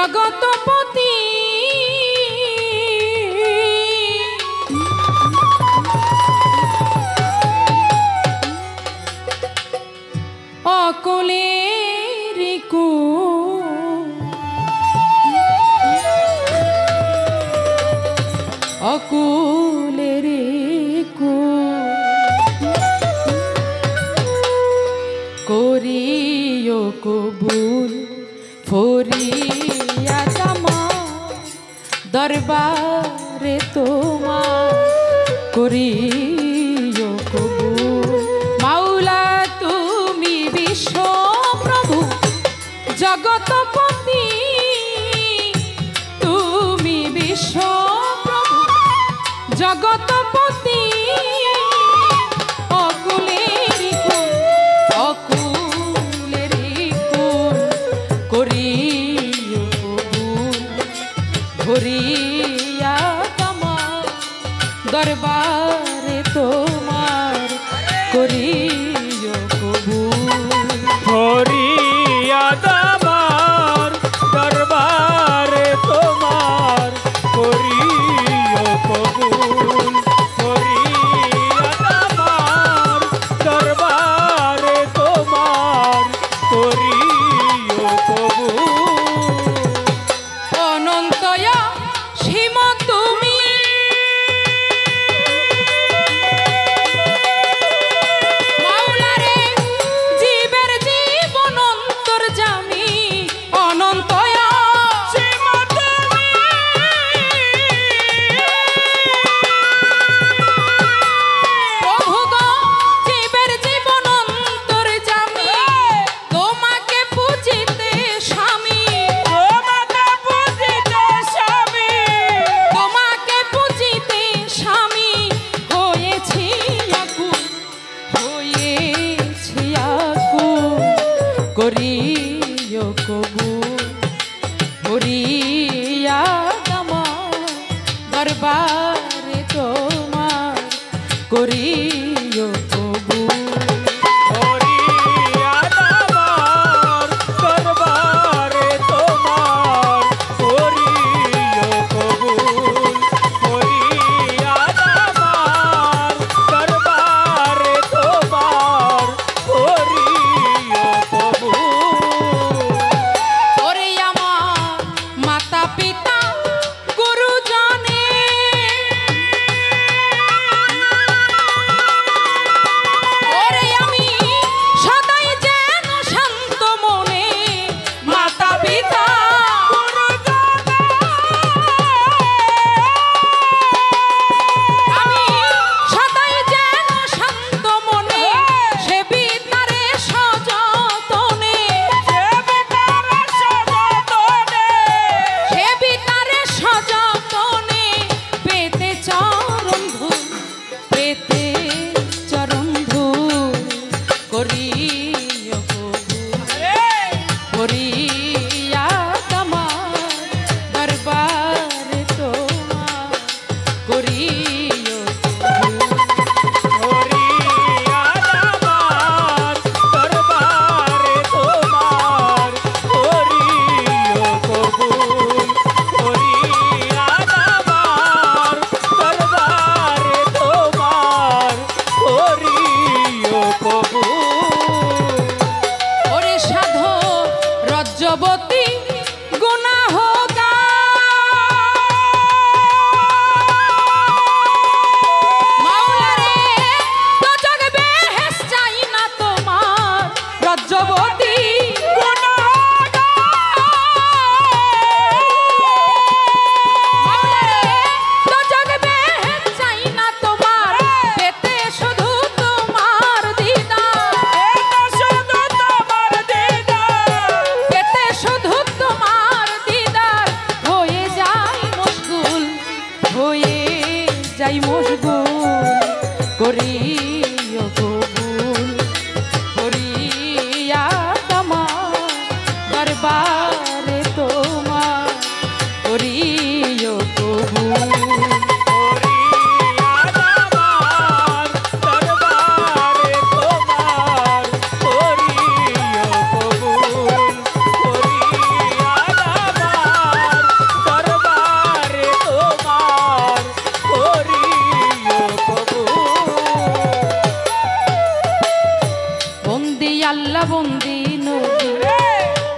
জগতপতি অকুলের অকুলের করিও কবুল ফরিয়া জামা দরবারে তোমার করিও কবুল। মাওলা তুমি বিশ্ব প্রভু জগতপতি, তুমি বিশ্ব প্রভু জগতপতি ভরিয়া তোমার দরবারে তোমার করিও কবুল। ভরিয়া তোমার দরবারে তোমার করিও কবুল। ভরিয়া তোমার দরবারে তোমার করিও কবুল। অনন্তয়া সীম তুমি মাওলারে জীবের জীবন অন্তর্যামী। অনন্তয়া সীম তুমি প্রভু গো জীবের জীবন অন্তর্যামী। তোমাকে পূজিতে স্বামী, তোমাকে পূজিতে স্বামী হয়েছি আকুল, হয়েছি আকুল করিও কবুল। ভরিয়া তোমার দরবারে তোমার করিও কবুল। ভরিয়া তোমার দরবারে তোমার করিও কবুল। ভরিয়া তোমার দরবারে তোমার করিও কবুল। ওরে আমার মাতা পিতা গুরুজনে ওরে আমি সদাই যেন শান্ত মনে মাতা পিতা আমি সদাই যেন শান্ত মনে সেবি তারে সযতনে, সেবি তারে সযতনে পেতে চরণ ধূল, পেতে চরণ ধূল করিও কবুল। ভরিয়া তোমার দরবারে তোমার করিও কবুল। ভরিয়া তোমার দরবারে তোমার করিও কবুল। ভরিয়া তোমার দরবারে তোমার করিও কবুল। ওরে সাধু রজ্জবতী গুনাহগার মাওলারে দোজখ বেহেশত চাই না তোমার রজ্জবতী মাওলারে দোজখ বেহেশত চাই না তোমার পেতে শুধু তোমার দিদার, পেতে শুধু তোমার দিদার হয়ে যাই মশগুল, হয়ে যাই মশগুল করিও কবুল। ভরিয়া আল্লাহ বন্দি নবী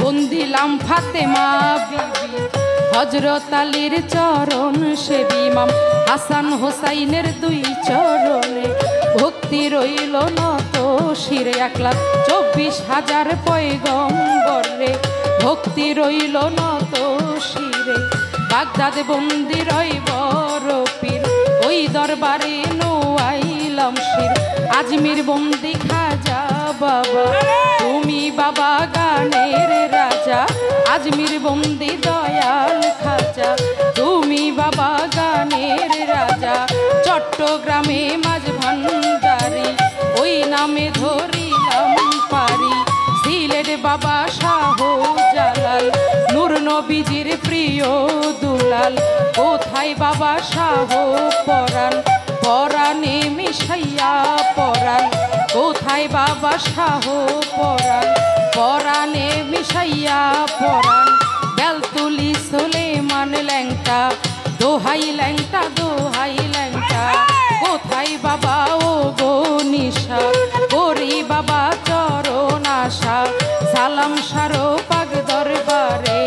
বন্দিলাম ফাতেমা বিবি হযরত আলীর চরণ সেবী ইমাম হাসান হোসাইনের দুই চরণে ভক্তি রইল নত শিরে 1,24,000 পয়গম্বর রে ভক্তি রইল নত শিরে বাগদাদ বন্দি রই বড় পীর ওই দরবারে নোয়াইলাম শির আজমির বন্দি খাজা বাবা তুমি বাবা গানের রাজা আজমির বন্দি দয়াল খাজা তুমি বাবা গানের রাজা চট্টগ্রামে মাঝ ভান্ডারি ওই নামে ধরিলাম পারি সিলেট বাবা শাহ জালাল নূর নবীজির প্রিয় দুলাল কোথায় বাবা শাহ পরাণ পরাণে মিশাইয়া পরাণ কোথায় বাবা শাহ পরাণ পরাণে মিশাইয়া পরাণ বেলতুলি সুলেমান ল্যাংটা দোহাই ল্যাংটা দোহাই ল্যাংটা কোথায় বাবা ও গো নিশা করি বাবা চরণ আশা সালাম সারো পাগ দরবারে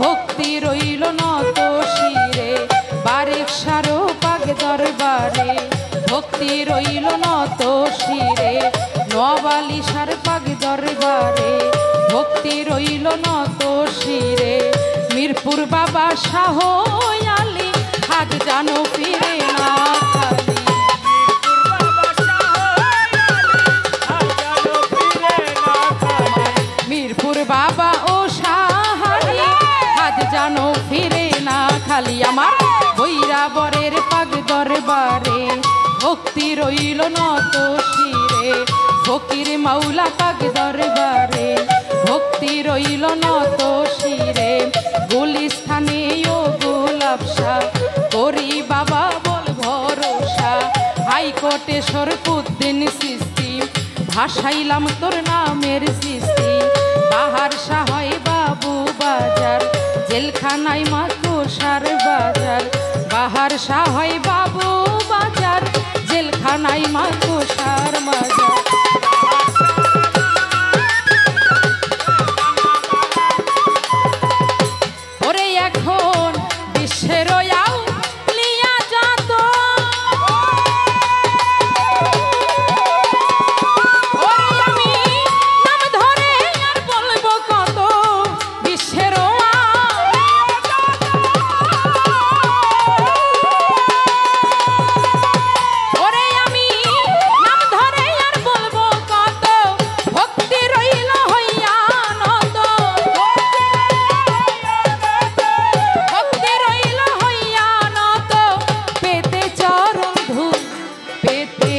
ভক্তি রইল নত শিরে বারেক সারো পাগ দরবারে ভক্তি রইল নত শিরে নওয়ালি সার পাগ দরবারে ভক্তি রইল নত শিরে মিরপুর বাবা শাহ আলী হাত জানো ফিরে না খালি মিরপুর বাবা ও শাহ আলী হাত জানো ফিরে না খালি আমার বৈরাবরের পাগ দরবারে ভক্তি রইল নত শিরে ফকির মাওলা পাগ দরবারে ভক্তি রইল নত শিরে গুলিস্থানে ও গোলাপশা করি বাবা বল ভরসা হাইকোর্টে শরফুদ্দিন সৃষ্টি ভাসাইলাম তোর নামের সৃষ্টি বাহার সাহাই বাবু বাজার জেলখানায় মা কোষার বাজার বাহার সাহাই বাবু বাজার জেলখানায় মা কোষার বাজার ওরে এখন বিশ্বের লিয়া যাত ওরে আমি নাম ধরে আর বলবো কত বিশ্বের ওরে আমি নাম ধরে আর বলবো কত ভক্তি রইল হইয়া নত ভক্তি রইল হইয়া নত পেতে চরণ ধূল পেতে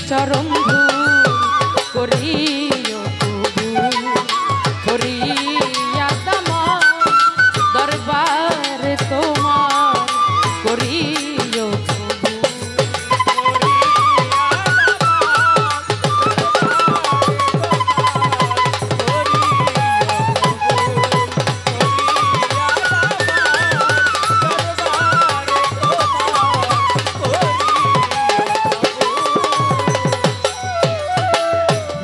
চরণ ধূল করিও কবুল করিয়া দামা দরবার তোমার করিও কবুল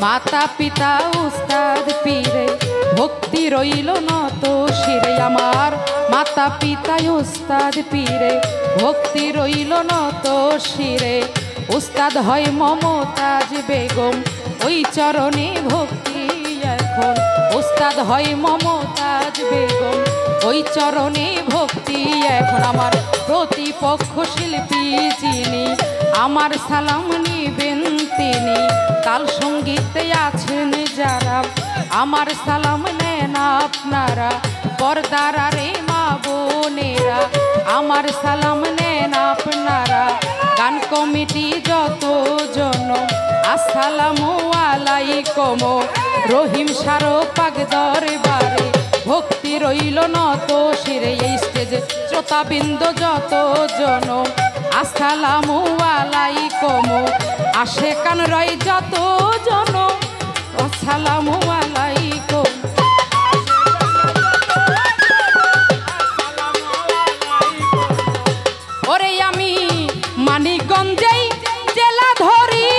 মাতা পিতা উস্তাদ পীরে ভক্তি রইল নত শিরে আমার মাতা পিতা উস্তাদ পীরে ভক্তি রইল নত শিরে উস্তাদ হয় মমতাজ বেগম ওই চরণে ভক্তি এখন উস্তাদ হয় মমতাজ বেগম ওই চরণে ভক্তি এখন আমার প্রতিপক্ষ শিল্পী যিনি আমার সালাম নিবেন তিনি তাল সঙ্গীতে আছেন যারা আমার সালাম নেন আপনারা পর্দার রে মা বোনেরা আমার সালাম নেন আপনারা গান কমিটি যত জন আসসালামু আলাইকুম রহিম সারো পাগ দরবারে ভক্তি রইল নত শিরে এই স্টেজে শ্রোতাবৃন্দ যত জন আসসালামু আলাইকুম আশেকান রয় যত জন আসসালামু আলাইকুম ওরে আমি মানিকগঞ্জেই জেলা ধরি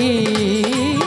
পীর